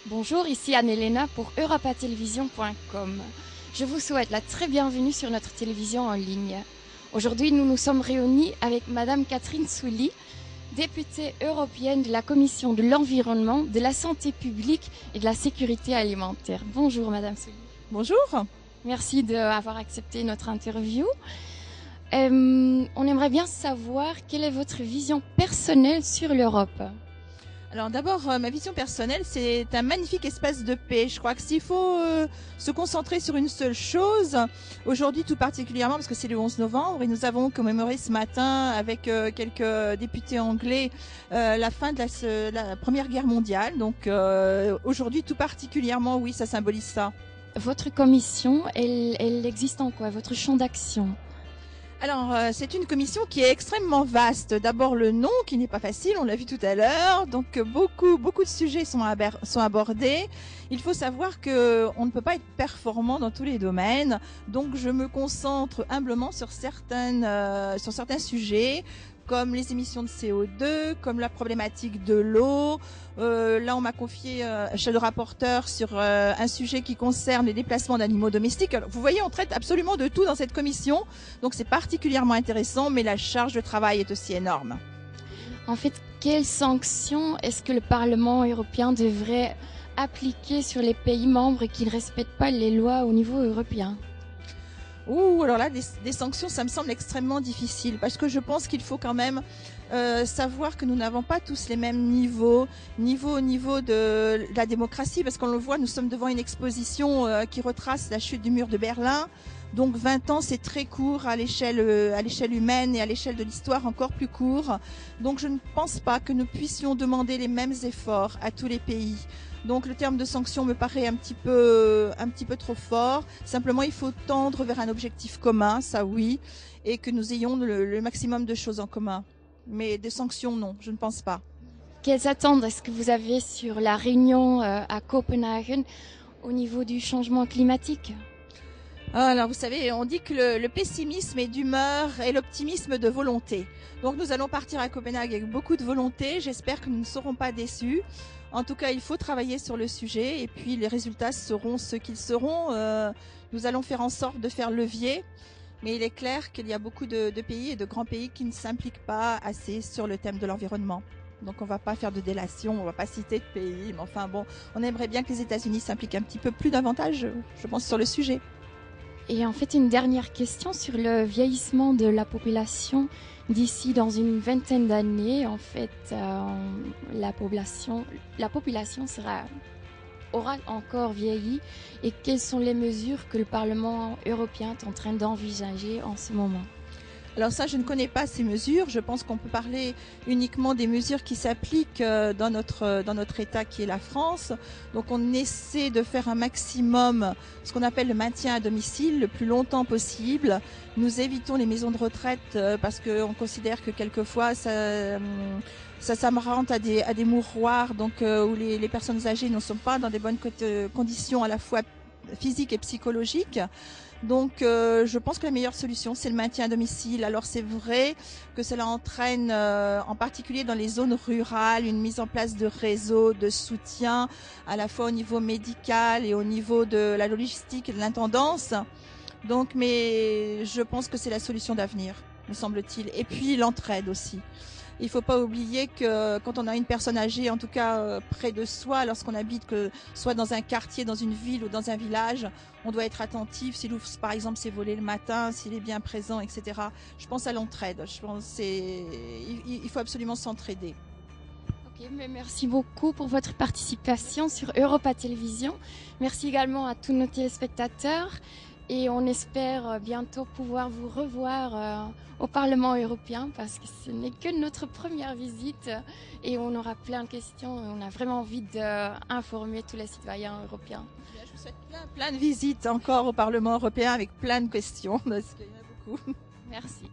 Bonjour, ici Anne-Elena pour europatelevision.com. Je vous souhaite la très bienvenue sur notre télévision en ligne. Aujourd'hui, nous nous sommes réunis avec Madame Catherine Souli, députée européenne de la Commission de l'Environnement, de la Santé publique et de la Sécurité alimentaire. Bonjour Madame Souli. Bonjour. Merci d'avoir accepté notre interview. On aimerait bien savoir quelle est votre vision personnelle sur l'Europe. Alors d'abord, ma vision personnelle, c'est un magnifique espace de paix. Je crois que s'il faut se concentrer sur une seule chose, aujourd'hui tout particulièrement, parce que c'est le 11 novembre, et nous avons commémoré ce matin avec quelques députés anglais la fin de la Première Guerre mondiale. Donc aujourd'hui tout particulièrement, oui, ça symbolise ça. Votre commission, elle existe en quoi? Votre champ d'action? Alors, c'est une commission qui est extrêmement vaste. D'abord, le nom, qui n'est pas facile, on l'a vu tout à l'heure. Donc, beaucoup de sujets sont abordés. Il faut savoir que on ne peut pas être performant dans tous les domaines. Donc, je me concentre humblement sur certains sujets, comme les émissions de CO2, comme la problématique de l'eau. Là, on m'a confié chez le rapporteur sur un sujet qui concerne les déplacements d'animaux domestiques. Alors, vous voyez, on traite absolument de tout dans cette commission, donc c'est particulièrement intéressant, mais la charge de travail est aussi énorme. En fait, quelles sanctions est-ce que le Parlement européen devrait appliquer sur les pays membres qui ne respectent pas les lois au niveau européen? Alors là, des sanctions, ça me semble extrêmement difficile parce que je pense qu'il faut quand même savoir que nous n'avons pas tous les mêmes niveaux au niveau de la démocratie, parce qu'on le voit, nous sommes devant une exposition qui retrace la chute du mur de Berlin. Donc 20 ans, c'est très court à l'échelle humaine et à l'échelle de l'histoire encore plus court. Donc je ne pense pas que nous puissions demander les mêmes efforts à tous les pays. Donc le terme de sanction me paraît un petit peu trop fort. Simplement, il faut tendre vers un objectif commun, ça oui, et que nous ayons le maximum de choses en commun. Mais des sanctions, non, je ne pense pas. Quelles attentes est-ce que vous avez sur la réunion à Copenhague au niveau du changement climatique? Alors, vous savez, on dit que le pessimisme est d'humeur et l'optimisme de volonté. Donc, nous allons partir à Copenhague avec beaucoup de volonté. J'espère que nous ne serons pas déçus. En tout cas, il faut travailler sur le sujet et puis les résultats seront ce qu'ils seront. Nous allons faire en sorte de faire levier. Mais il est clair qu'il y a beaucoup de pays et de grands pays qui ne s'impliquent pas assez sur le thème de l'environnement. Donc on ne va pas faire de délation, on ne va pas citer de pays. Mais enfin bon, on aimerait bien que les États-Unis s'impliquent un petit peu plus davantage, je pense, sur le sujet. Et en fait, une dernière question sur le vieillissement de la population. D'ici dans une vingtaine d'années, en fait, la population aura encore vieilli. Et quelles sont les mesures que le Parlement européen est en train d'envisager en ce moment? Alors ça, je ne connais pas ces mesures. Je pense qu'on peut parler uniquement des mesures qui s'appliquent dans notre État qui est la France. Donc on essaie de faire un maximum, ce qu'on appelle le maintien à domicile, le plus longtemps possible. Nous évitons les maisons de retraite parce qu'on considère que quelquefois ça s'apparente à des mouroirs, donc où les personnes âgées ne sont pas dans des bonnes conditions à la fois physiques et psychologiques. Donc je pense que la meilleure solution, c'est le maintien à domicile. Alors c'est vrai que cela entraîne, en particulier dans les zones rurales, une mise en place de réseaux de soutien, à la fois au niveau médical et au niveau de la logistique et de l'intendance. Donc, mais je pense que c'est la solution d'avenir, me semble-t-il. Et puis l'entraide aussi. Il ne faut pas oublier que quand on a une personne âgée, en tout cas près de soi, lorsqu'on habite, que soit dans un quartier, dans une ville ou dans un village, on doit être attentif. S'il ouvre, par exemple, ses volets le matin, s'il est bien présent, etc. Je pense à l'entraide. Je pense il faut absolument s'entraider. Ok, mais merci beaucoup pour votre participation sur Europa Télévision. Merci également à tous nos téléspectateurs. Et on espère bientôt pouvoir vous revoir au Parlement européen parce que ce n'est que notre première visite et on aura plein de questions et on a vraiment envie d'informer tous les citoyens européens. Je vous souhaite plein de visites encore au Parlement européen avec plein de questions parce qu'il y en a beaucoup. Merci.